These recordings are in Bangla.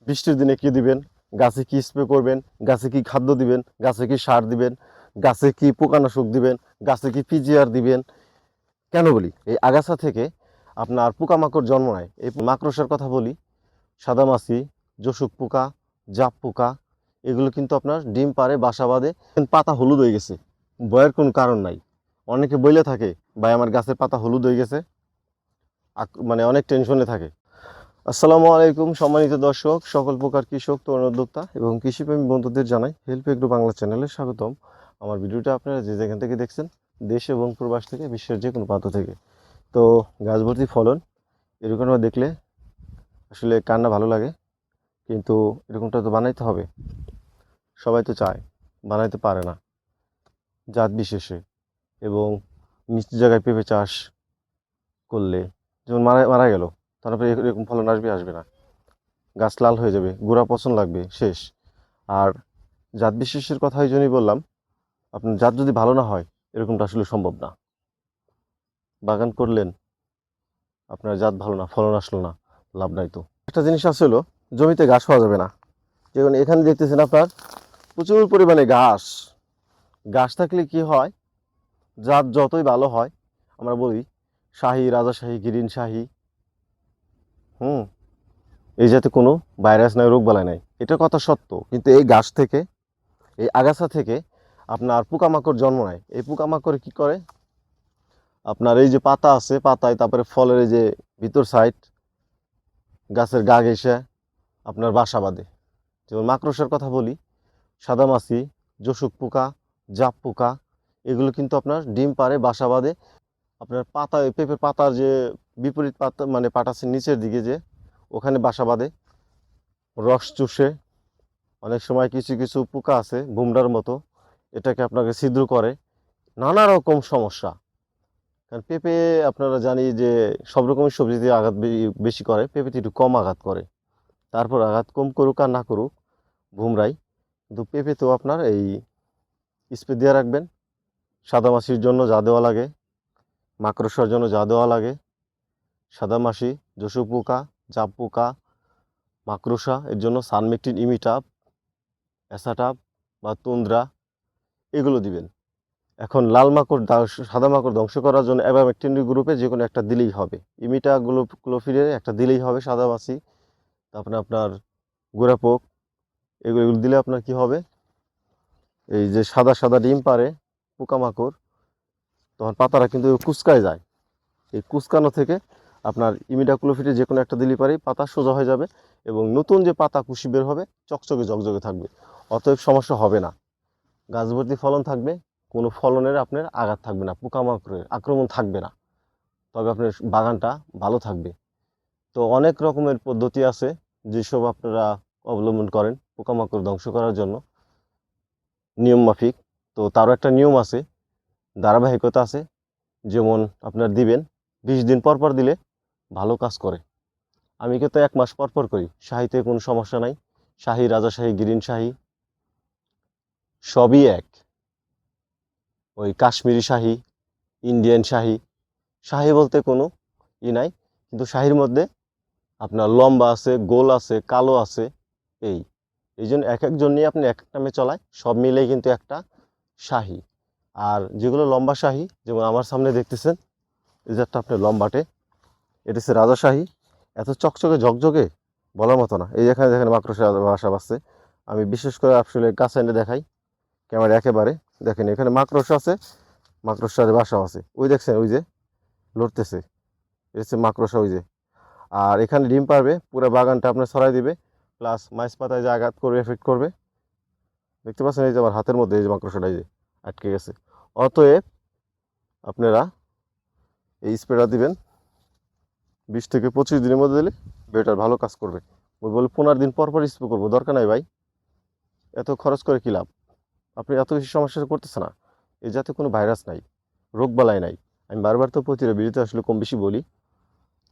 বৃষ্টির দিনে কি দিবেন, গাছে কি স্প্রে করবেন, গাছে কি খাদ্য দিবেন, গাছে কি সার দিবেন, গাছে কি পোকানাশক দিবেন, গাছে কি পিজিআর দিবেন। কেন বলি, এই আগাছা থেকে আপনার পোকামাকড় জন্ম নেয়। এই মাকড়সার কথা বলি, সাদামাছি, জোঁক পোকা, জাপ পোকা, এগুলো কিন্তু আপনার ডিম পাড়ে, বাসা বাঁধে। পাতা হলুদ হয়ে গেছে, ভয়ের কোনো কারণ নাই। অনেকে বলে থাকে ভাই আমার গাছের পাতা হলুদ হয়ে গেছে, মানে অনেক টেনশনে থাকে। আসসালামু আলাইকুম সম্মানিত দর্শক, সকল প্রকার কৃষক, তরুণ উদ্যোক্তা এবং কৃষিপ্রেমী বন্ধুদের জানাই হেল্প এগ্রো বাংলা চ্যানেলে স্বাগতম। আমার ভিডিওটা আপনারা যে যেখান থেকে দেখছেন, দেশ এবং প্রবাস থেকে, বিশ্বের যে কোনো প্রান্ত থেকে। তো গাছ ভর্তি ফলন, এরকম দেখলে আসলে কার না ভালো লাগে, কিন্তু এরকমটা তো বানাইতে হবে। সবাই তো চায়, বানাইতে পারে না জাত বিশেষে। এবং নিচু জায়গায় পেঁপে চাষ করলে যেমন মারা মারা গেল, তারপরে এরকম ফলন আসবে না, গাছ লাল হয়ে যাবে, গোড়া পচন লাগবে, শেষ। আর জাত বিশেষের কথা এই জন্যই বললাম, আপনার জাত যদি ভালো না হয় এরকমটা আসলে সম্ভব না। বাগান করলেন, আপনার জাত ভালো না, ফলন আসলো না, লাভ নাই। তো একটা জিনিস আসলো, জমিতে ঘাস পাওয়া যাবে না। যেমন এখানে দেখতেছেন আপনার প্রচুর পরিমাণে ঘাস। ঘাস থাকলে কি হয়, জাত যতই ভালো হয়, আমরা বলি শাহী, রাজাশাহী, গ্রিন শাহী, এই জাতে কোনো ভাইরাস নাই, রোগ বালাই নাই, এটা কথা সত্য। কিন্তু এই ঘাস থেকে, এই আগাছা থেকে আপনার পোকামাকড় জন্ম নেয়। এই পোকামাকড় কি করে, আপনার এই যে পাতা আছে, পাতায়, তারপরে ফলের এই যে ভিতর সাইড, গাছের গা ঘেঁষে আপনার বাসা বাঁধে। যেমন মাকড়সার কথা বলি, সাদামাছি, জোঁক পোকা, জাপ পোকা, এগুলো কিন্তু আপনার ডিম পাড়ে, বাসা বাঁধে। আপনার পাতা, পেঁপের পাতার যে বিপরীত পাতা, মানে পাতার নিচের দিকে যে, ওখানে বাসা বাঁধে, রস চুষে। অনেক সময় কিছু কিছু পোকা আছে ভুমরার মতো, এটাকে আপনাকে ছিদ্র করে, নানা রকম সমস্যা। কারণ পেঁপে আপনারা জানি যে সব রকমের সবজিতে আঘাত বেশি করে, পেঁপেতে একটু কম আঘাত করে। তারপর আঘাত কম করুক আর না করুক ভুমরাই, কিন্তু পেঁপেতেও আপনার এই স্প্রে দিয়ে রাখবেন। সাদামাছির জন্য যা দেওয়া লাগে, মাকড়সার জন্য যা দেওয়া লাগে, সাদামাছি, জোঁক পোকা, জাপ পোকা, মাকড়সা, এর জন্য সানমেকটিন, ইমিটাপ, অ্যাসাটাপ বা তুন্দ্রা, এগুলো দিবেন। এখন লাল মাকড়, সাদা মাকড় ধ্বংস করার জন্য অ্যাবামেকটিন গ্রুপে যে কোনো একটা দিলেই হবে। ইমিটা ক্লোফিডের একটা দিলেই হবে, সাদামাছি, তারপরে আপনার গোড়াপোক, এগুলো দিলে আপনার কি হবে, এই যে সাদা সাদা ডিম পারে পোকামাকড়, তখন পাতারা কিন্তু কুচকায় যায়। এই কুচকানো থেকে আপনার ইমিডাক্লোফিডে যে কোনো একটা দিলেই পারে পাতা সোজা হয়ে যাবে, এবং নতুন যে পাতা কুশি বের হবে চকচকে ঝকঝকে থাকবে। অতএব সমস্যা হবে না, গাছ ভর্তি ফলন থাকবে, কোনো ফলনের আপনার আঘাত থাকবে না, পোকামাকড়ের আক্রমণ থাকবে না, তবে আপনার বাগানটা ভালো থাকবে। তো অনেক রকমের পদ্ধতি আছে যেসব আপনারা অবলম্বন করেন পোকামাকড় ধ্বংস করার জন্য, নিয়ম মাফিক। তো তারও একটা নিয়ম আছে, ধারাবাহিকতা আছে। যেমন আপনার দিবেন 20 দিন পর পর দিলে ভালো কাজ করে। আমি কিন্তু 1 মাস পর পর করি, শাহিতে কোনো সমস্যা নাই। শাহী, রাজাশাহী, গ্রিন শাহী সবই এক। ওই কাশ্মীরি শাহী, ইন্ডিয়ান শাহী, শাহী বলতে কোনো নাই, কিন্তু শাহীর মধ্যে আপনার লম্বা আছে, গোল আছে, কালো আছে, এই এই জন্য এক একজন নিয়ে আপনি এক এক নামে চলায়, সব মিলেই কিন্তু একটা শাহী। আর যেগুলো লম্বা শাহী, যেমন আমার সামনে দেখতেছেন এই যে একটা আপনার লম্বাটে, এটা হচ্ছে রাজাশাহী, এত চকচকে ঝকঝকে বলার মতো না। এই যেখানে দেখেন মাকড়সা বাসা বাঁধছে, আমি বিশেষ করে আসলে কাছে এনে দেখাই ক্যামেরা একেবারে, দেখেন এখানে মাকড়সা আছে, মাকড়সার বাসা আছে, ওই দেখছেন ওই যে লড়তেছে, এটা হচ্ছে মাকড়সা, ওই যে। আর এখানে ডিম পারবে, পুরো বাগানটা আপনার ছড়াই দিবে, প্লাস মাছ পাতায় যে আঘাত করবে, এফেক্ট করবে। দেখতে পাচ্ছেন এই যে আমার হাতের মধ্যে এই যে মাকড়সাটা এই যে আটকে গেছে। অতএব আপনারা এই স্প্রেটা দিবেন 20 থেকে 25 দিনের মধ্যে দিলে বেটার, ভালো কাজ করবে। ওই বলে 15 দিন পর পর স্প্রে করবো, দরকার নাই ভাই, এত খরচ করে কী লাভ? আপনি এত বেশি সমস্যা করতেছে না, এই যাতে কোনো ভাইরাস নাই, রোগ বালাই নাই। আমি বারবার তো প্রতিটা ভিডিওতে আসলে কম বেশি বলি।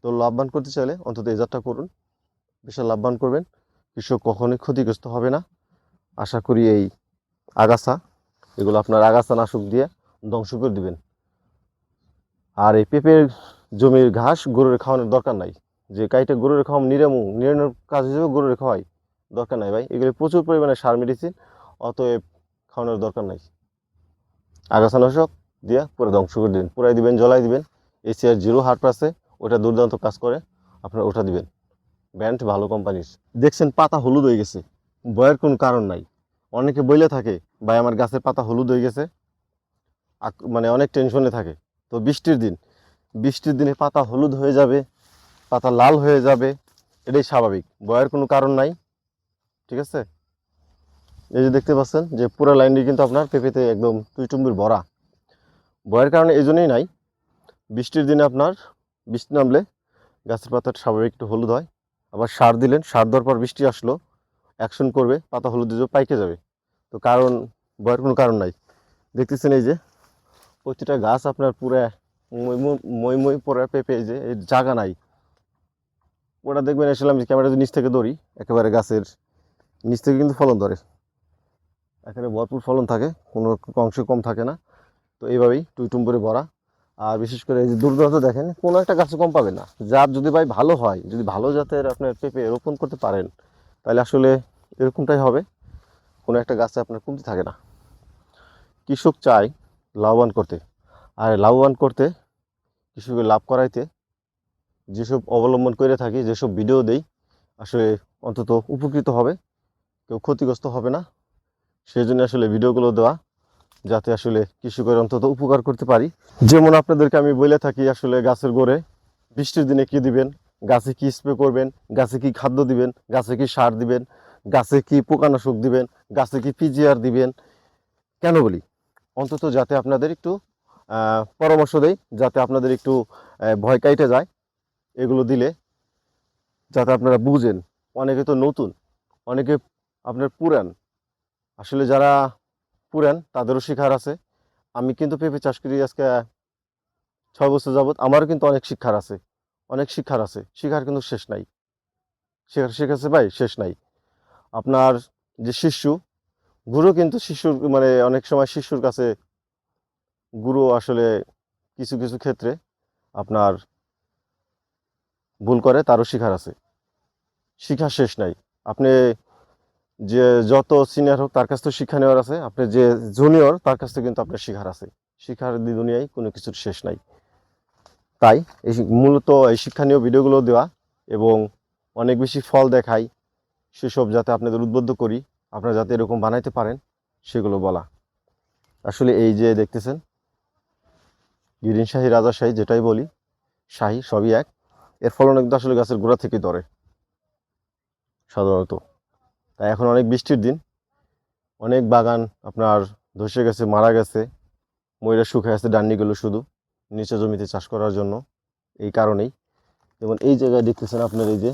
তো লাভবান করতে চাইলে অন্তত এই জাতটা করুন, বিশাল লাভবান করবেন, কৃষক কখনোই ক্ষতিগ্রস্ত হবে না। আশা করি এই আগাছা, এগুলো আপনার আগাছা নাশক দিয়ে ধ্বংস করে দিবেন। আর এই পেঁপের জমির ঘাস গরুর খাওয়ানোর দরকার নাই, যে কাইটা গরুর খাওয়াম নিরানোর কাজ হিসেবে গরুর খাওয়াই, দরকার নাই ভাই, এগুলো প্রচুর পরিমাণে সার মেডিসিন, অতএব খাওয়ানোর দরকার নাই। আগাছানাশক দিয়ে পুরো ধ্বংস করে দিবেন, পুরাই দিবেন, জ্বলাই দিবেন। এসিআর জিরো হার্ট আছে, ওটা দুর্দান্ত কাজ করে, আপনারা ওটা দিবেন, ব্র্যান্ড ভালো কোম্পানির। দেখছেন পাতা হলুদ হয়ে গেছে, ভয়ের কোনো কারণ নাই। অনেকে বইলে থাকে ভাই আমার গাছের পাতা হলুদ হয়ে গেছে, মানে অনেক টেনশনে থাকে। তো বৃষ্টির দিনে পাতা হলুদ হয়ে যাবে, পাতা লাল হয়ে যাবে, এটাই স্বাভাবিক, ভয়ের কোনো কারণ নাই। ঠিক আছে, এই যে দেখতে পাচ্ছেন যে পুরো লাইনটি কিন্তু আপনার পেঁপেতে একদম টুইটুম্বির ভরা। ভয়ের কারণে এই জন্যই নাই, বৃষ্টির দিনে আপনার বৃষ্টি নামলে গাছের পাতাটা স্বাভাবিক একটু হলুদ হয়। আবার সার দিলেন, সার দেওয়ার পর বৃষ্টি আসলো, অ্যাকশন করবে, পাতা হলুদ দিয়ে পাইকে যাবে। তো কারণ, ভয়ের কোনো কারণ নাই। দেখতেছেন এই যে প্রতিটা গাছ আপনার পুরো মই মই পরে পেঁপে, এই যে এই জায়গা নাই। ওটা দেখবেন আসলে আমি ক্যামেরা নিচ থেকে ধরি, একেবারে গাছের নিচ থেকে কিন্তু ফলন ধরে, এখানে ভরপুর ফলন থাকে, কোনো অংশ কম থাকে না। তো এইভাবেই টুইটুম্বরে ভরা। আর বিশেষ করে এই যে দূরদূরান্ত দেখেন কোনো একটা গাছে কম পাবেন না। জাত যদি ভাই ভালো হয়, যদি ভালো জাতের আপনার পেঁপে রোপণ করতে পারেন, তাহলে আসলে এরকমটাই হবে, কোনো একটা গাছে আপনার কমতি থাকে না। কৃষক চায় লাভবান করতে, আর লাভবান করতে, কৃষকের লাভ করাইতে যেসব অবলম্বন করে থাকি, যেসব ভিডিও দেই, আসলে অন্তত উপকৃত হবে, কেউ ক্ষতিগ্রস্ত হবে না। সেই জন্য আসলে ভিডিওগুলো দেওয়া, যাতে আসলে কৃষকের অন্তত উপকার করতে পারি। যেমন আপনাদেরকে আমি বলে থাকি আসলে গাছের গোড়ে বৃষ্টির দিনে কি দিবেন, গাছে কি স্প্রে করবেন, গাছে কি খাদ্য দিবেন, গাছে কি সার দিবেন, গাছে কি পোকানাশক দিবেন, গাছে কি পিজিআর দিবেন। কেন বলি, অন্তত যাতে আপনাদের একটু পরামর্শ দেই, যাতে আপনাদের একটু ভয় কাইটে যায় এগুলো দিলে, যাতে আপনারা বুঝেন। অনেকে তো নতুন, অনেকে আপনার পুরান, আসলে যারা পুরান তাদেরও শিখার আছে। আমি কিন্তু পেঁপে চাষ করি আজকে 6 বছর যাবত, আমারও কিন্তু অনেক শিক্ষার আছে, অনেক শিক্ষার আছে, শিক্ষার কিন্তু শেষ নাই। শিখাচ্ছে ভাই, শেষ নাই। আপনার যে শিশু, গুরু কিন্তু শিশুর মানে অনেক সময় শিশুর কাছে গুরু আসলে কিছু কিছু ক্ষেত্রে আপনার ভুল করে, তারও শিখার আছে, শিক্ষা শেষ নাই। আপনি যে যত সিনিয়র হোক তার কাছ থেকে শিক্ষা নেওয়ার আছে, আপনি যে জুনিয়র তার কাছ থেকে কিন্তু আপনার শিখার আছে। শিক্ষার দুনিয়ায় কোনো কিছুর শেষ নাই। তাই এই মূলত এই শিক্ষণীয় ভিডিওগুলো দেওয়া, এবং অনেক বেশি ফল দেখাই, সেসব যাতে আপনাদের উদ্বুদ্ধ করি, আপনারা যাতে এরকম বানাইতে পারেন, সেগুলো বলা। আসলে এই যে দেখতেছেন গ্রিন শাহী, রাজাশাহী, যেটাই বলি, শাহী সবই এক। এর ফলন কিন্তু আসলে গাছের গোড়া থেকে ধরে সাধারণত। তাই এখন অনেক বৃষ্টির দিন, অনেক বাগান আপনার ধসে গেছে, মারা গেছে, ময়রা শুকিয়ে আছে ডান্ডিগুলো, শুধু নিচে জমিতে চাষ করার জন্য। এই কারণেই যেমন এই জায়গায় দেখতেছেন আপনার, এই যে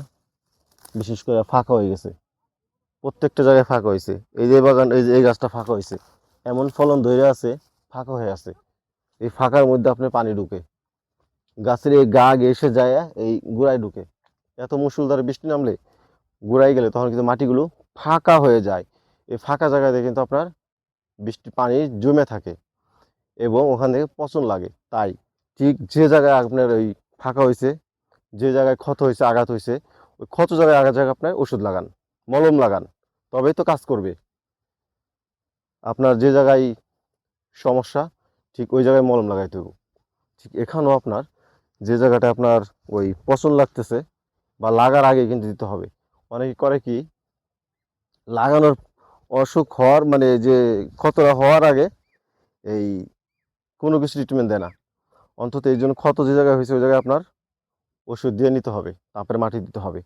বিশেষ করে ফাঁকা হয়ে গেছে, প্রত্যেকটা জায়গায় ফাঁকা হয়েছে। এই যে বাগান, এই যে এই গাছটা ফাঁকা হয়েছে, এমন ফলন ধরে আছে, ফাঁকা হয়ে আছে। এই ফাঁকার মধ্যে আপনার পানি ঢুকে, গাছের এই গা ঘেঁষে যায়, এই গোড়ায় ঢুকে। এত মুষলধারে বৃষ্টি নামলে গোড়ায় গেলে তখন কিন্তু মাটিগুলো ফাঁকা হয়ে যায়। এই ফাঁকা জায়গাতে কিন্তু আপনার বৃষ্টি পানি জমে থাকে এবং ওখান থেকে পচন লাগে। তাই ঠিক যে জায়গায় আপনার ওই ফাঁকা হয়েছে, যে জায়গায় ক্ষত হয়েছে, আঘাত হয়েছে, ওই ক্ষত জায়গায়, আঘাত জায়গায় আপনার ওষুধ লাগান, মলম লাগান, তবেই তো কাজ করবে। আপনার যে জায়গায় সমস্যা, ঠিক ওই জায়গায় মলম লাগাইতে হবে। ঠিক এখানেও আপনার যে জায়গাটা আপনার ওই পচন লাগতেছে বা লাগার আগে কিন্তু দিতে হবে। অনেকে করে কি, লাগানোর অসুখ হওয়ার মানে যে ক্ষতটা হওয়ার আগে এই কোনো কিছু ট্রিটমেন্ট দেয় না। অন্তত এই জন্য ক্ষত যে জায়গায় হয়েছে ওই জায়গায় আপনার ওষুধ দিয়ে নিতে হবে, তারপরে মাটি দিতে হবে।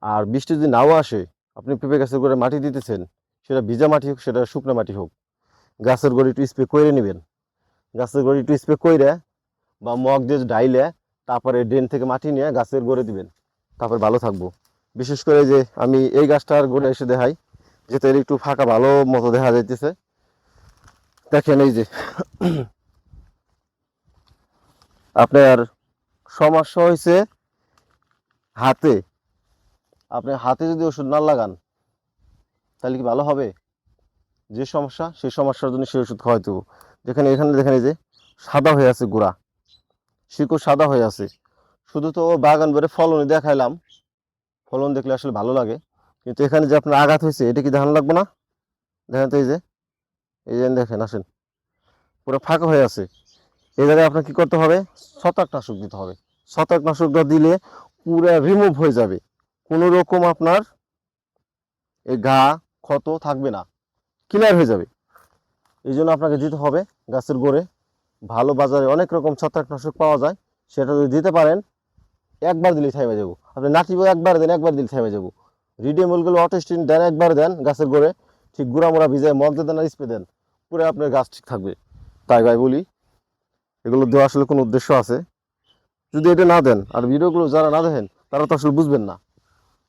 আর বৃষ্টি যদি নাও আসে, আপনি পেঁপে গাছের গোড়ায় মাটি দিতেছেন, সেটা ভিজা মাটি হোক, সেটা শুকনো মাটি হোক, গাছের গোড়ে একটু স্প্রে করে নেবেন। গাছের গোড়ে একটু স্প্রে করে বা মগ দিয়ে ডাইলে, তারপরে ড্রেন থেকে মাটি নিয়ে গাছের গোড়ে দিবেন, তারপর ভালো থাকবো। বিশেষ করে যে আমি এই গাছটার গোড়ে এসে দেখাই, যেটা এর একটু ফাঁকা ভালো মতো দেখা যাইতেছে। দেখেন এই যে আপনার সমস্যা হয়েছে হাতে, আপনি হাতে যদি ওষুধ না লাগান তাহলে কি ভালো হবে? যে সমস্যা, সেই সমস্যার জন্য সেই ওষুধ খাওয়াইতে হবে। যেখানে এখানে দেখেন এই যে সাদা হয়ে আছে গোড়া, শিকড় সাদা হয়ে আছে। শুধু তো বাগান ভরে ফলনই দেখাইলাম, ফলন দেখলে আসলে ভালো লাগে, কিন্তু এখানে যে আপনার আঘাত হয়েছে এটা কি ধান লাগবে না? দেখেন তো এই যে দেখেন আসেন পুরো ফাঁকা হয়ে আছে। এই জায়গায় আপনার কি করতে হবে? ছত্রাকনাশক দিতে হবে। ছত্রাকনাশকটা দিলে পুরো রিমুভ হয়ে যাবে, কোনো রকম আপনার এই ঘা ক্ষত থাকবে না, ক্লিয়ার হয়ে যাবে। এই জন্য আপনাকে দিতে হবে গাছের গোড়ে ভালো, বাজারে অনেক রকম ছত্রাকনাশক পাওয়া যায়, সেটা যদি দিতে পারেন একবার দিলেই থেমে যাবো। আপনি নাটিবো একবার দেন, একবার দিলে থেমে যাবো। রিডিমলগুলো অটোস্টিন দেন, একবার দেন গাছের গোড়ে, ঠিক গুঁড়া মোড়া ভিজায় মলতে দেন আর স্প্রে দেন, পুরো আপনার গাছ ঠিক থাকবে। তাই ভাই বলি, এগুলো দেওয়া আসলে কোনো উদ্দেশ্য আছে। যদি এটা না দেন আর ভিডিওগুলো যারা না দেখেন তারা তো আসলে বুঝবেন না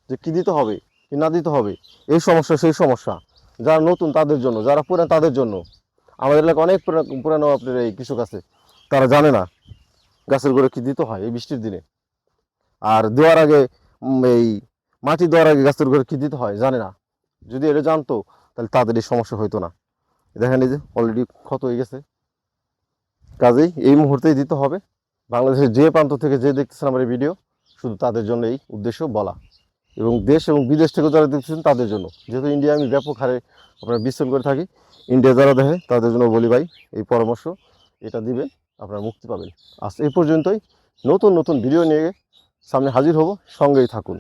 যে কী দিতে হবে কি না দিতে হবে। এই সমস্যা সেই সমস্যা, যারা নতুন তাদের জন্য, যারা পুরান তাদের জন্য। আমাদের এলাকায় অনেক পুরানো আপনার এই কৃষক আছে, তারা জানে না গাছের গোড়ে কী দিতে হয় এই বৃষ্টির দিনে। আর দেওয়ার আগে এই মাটি দেওয়ার আগে গাছের গোড়ে কী দিতে হয় জানে না। যদি এটা জানতো তাহলে তাদের এই সমস্যা হইতো না। দেখেন এই যে অলরেডি ক্ষত হয়ে গেছে, কাজেই এই মুহূর্তেই দিতে হবে। বাংলাদেশের যে প্রান্ত থেকে যে দেখতেছেন আমার এই ভিডিও, শুধু তাদের জন্য এই উদ্দেশ্য বলা, এবং দেশ এবং বিদেশ থেকে যারা দেখতেছেন তাদের জন্য। যেহেতু ইন্ডিয়া আমি ব্যাপক হারে আপনারা বিস্তার করে থাকি, ইন্ডিয়া যারা দেখে তাদের জন্য বলি ভাই এই পরামর্শ এটা দিবেন, আপনারা মুক্তি পাবেন। আজ এই পর্যন্তই। নতুন নতুন ভিডিও নিয়ে সামনে হাজির হব, সঙ্গেই থাকুন।